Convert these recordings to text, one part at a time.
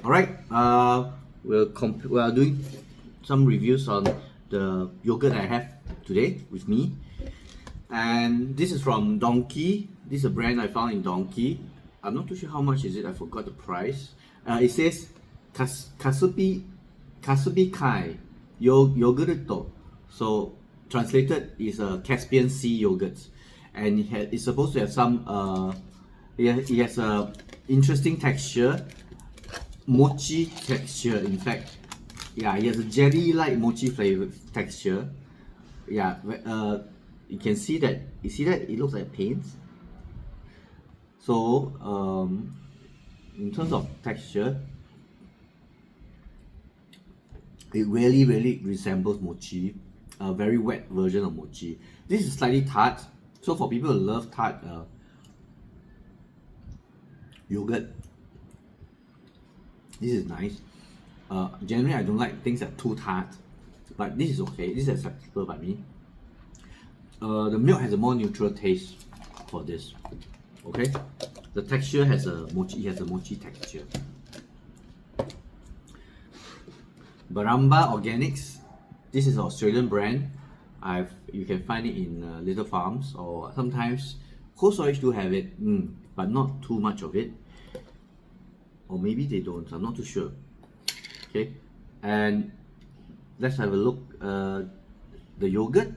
Alright, we are doing some reviews on the yogurt I have today with me. And this is from Donkey. This is a brand I found in Donkey. I'm not too sure how much is it, I forgot the price. It says Kasubi Kai Yogurto. So translated is a Caspian Sea yogurt. And it's supposed to have some it has a interesting texture, mochi texture. In fact, yeah, it has a jelly-like mochi flavor texture. Yeah, you can see that. You see that it looks like paint. So in terms of texture, it really resembles mochi, a very wet version of mochi. This is slightly tart, so for people who love tart yogurt, this is nice. Generally, I don't like things that are too tart, but this is okay. This is acceptable by me. The milk has a more neutral taste for this. Okay, the texture has a mochi. It has a mochi texture. Barambah Organics. This is an Australian brand. You can find it in little farms, or sometimes Cold Storage do have it, but not too much of it. Or maybe they don't. I'm not too sure. Okay, and let's have a look. The yogurt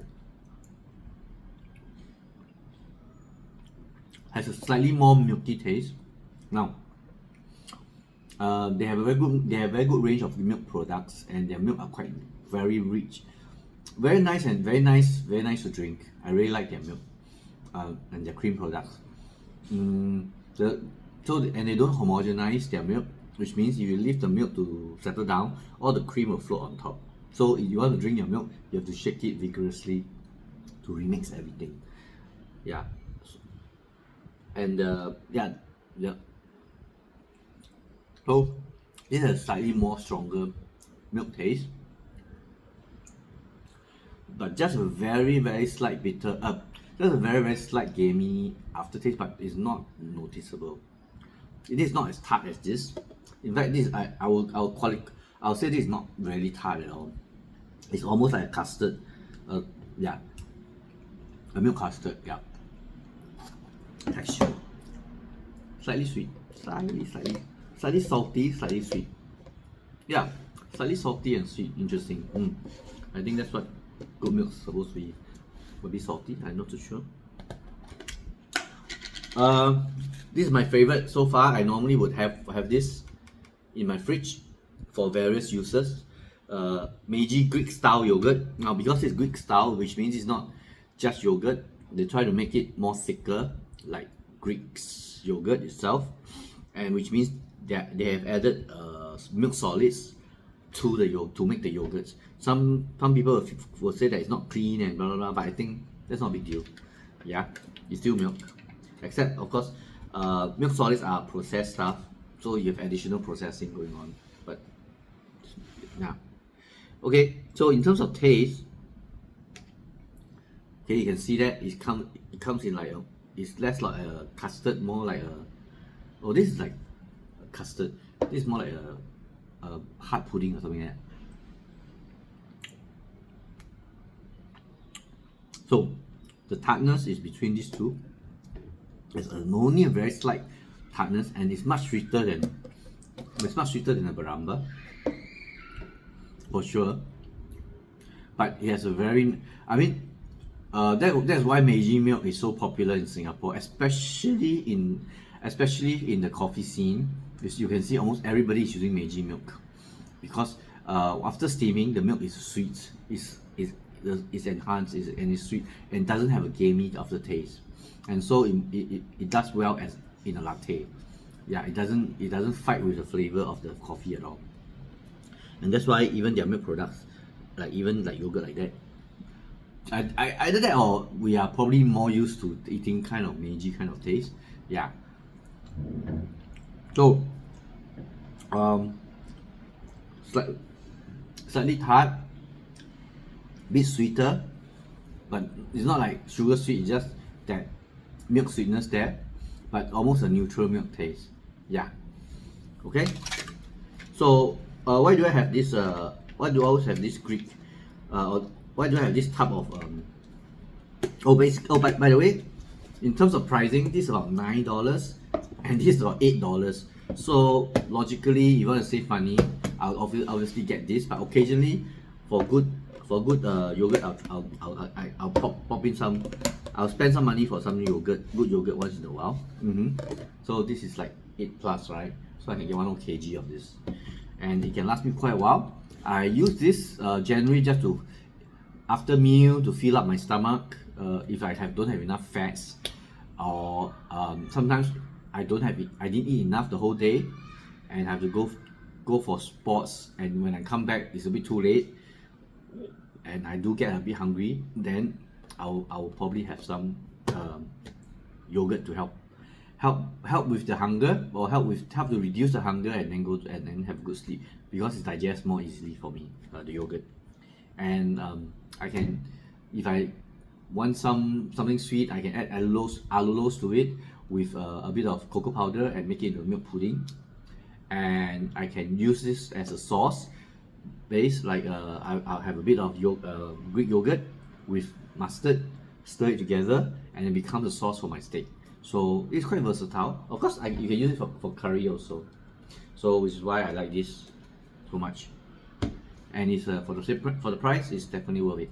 has a slightly more milky taste. Now, they have a very good range of milk products, and their milk are quite very rich, very nice to drink. I really like their milk and their cream products. And they don't homogenize their milk, which means if you leave the milk to settle down, all the cream will float on top. So if you want to drink your milk, you have to shake it vigorously to remix everything. Yeah. And yeah. So it has slightly more stronger milk taste, but just a very slight bitter, just a very slight gamey aftertaste, but it's not noticeable. It is not as tart as this. In fact, this I'll say this is not really tart at all. It's almost like a custard. Yeah, a milk custard. Yeah. Texture slightly sweet, slightly salty, slightly sweet. Yeah, slightly salty and sweet. Interesting. I think that's what good milk is supposed to be. Maybe salty, I'm not too sure. This is my favorite so far. I normally would have this in my fridge for various uses. Meiji Greek style yogurt. Now, because it's Greek style, which means it's not just yogurt, they try to make it more thicker, like Greek's yogurt itself, and which means that they have added milk solids to make the yogurts. Some people will say that it's not clean and blah blah blah, but I think that's not a big deal. Yeah, it's still milk, except of course milk solids are processed stuff, so you have additional processing going on. But yeah, okay. So in terms of taste, okay, you can see that it comes in like it's less like a custard, more like a this is like a custard. This is more like a hard pudding or something like that. So the tartness is between these two. There's only a very slight tartness, and it's much sweeter than a Barambah, for sure. But it has a very, that's why Meiji milk is so popular in Singapore, especially in the coffee scene. You can see almost everybody is using Meiji milk, because after steaming, the milk is sweet, is enhanced, and it's sweet, and doesn't have a gamey aftertaste, and so it does well as in a latte. Yeah, it doesn't fight with the flavor of the coffee at all, and that's why even their milk products, like yogurt like that, either that or we are probably more used to eating kind of Meiji kind of taste. Yeah. So slightly tart, bit sweeter, but it's not like sugar sweet, it's just that milk sweetness there, but almost a neutral milk taste. Yeah. Okay. So why do I have this? Why do I always have this Greek? Or why do I have this type of by the way, in terms of pricing, this is about $9 and this is about $8. So logically, if you want to save money, I'll obviously get this. But occasionally, for good yogurt, I'll pop in some. I'll spend some money for some yogurt, good yogurt once in a while. So this is like 8 plus, right? So I can get 1 kg of this, and it can last me quite a while. I use this generally just to after meal to fill up my stomach. If I don't have enough fats, or sometimes I didn't eat enough the whole day, and have to go for sports. And when I come back, it's a bit too late, and I do get a bit hungry. Then I'll probably have some yogurt to help with the hunger, or help to reduce the hunger, and then have good sleep, because it digests more easily for me, the yogurt. And I can, if I want something sweet, I can add allulose to it with a bit of cocoa powder and make it into milk pudding. And I can use this as a sauce base, like I'll have a bit of Greek yogurt with mustard, stir it together, and it becomes a sauce for my steak. So it's quite versatile. Of course, you can use it for curry also. So which is why I like this so much. And it's for the price, it's definitely worth it.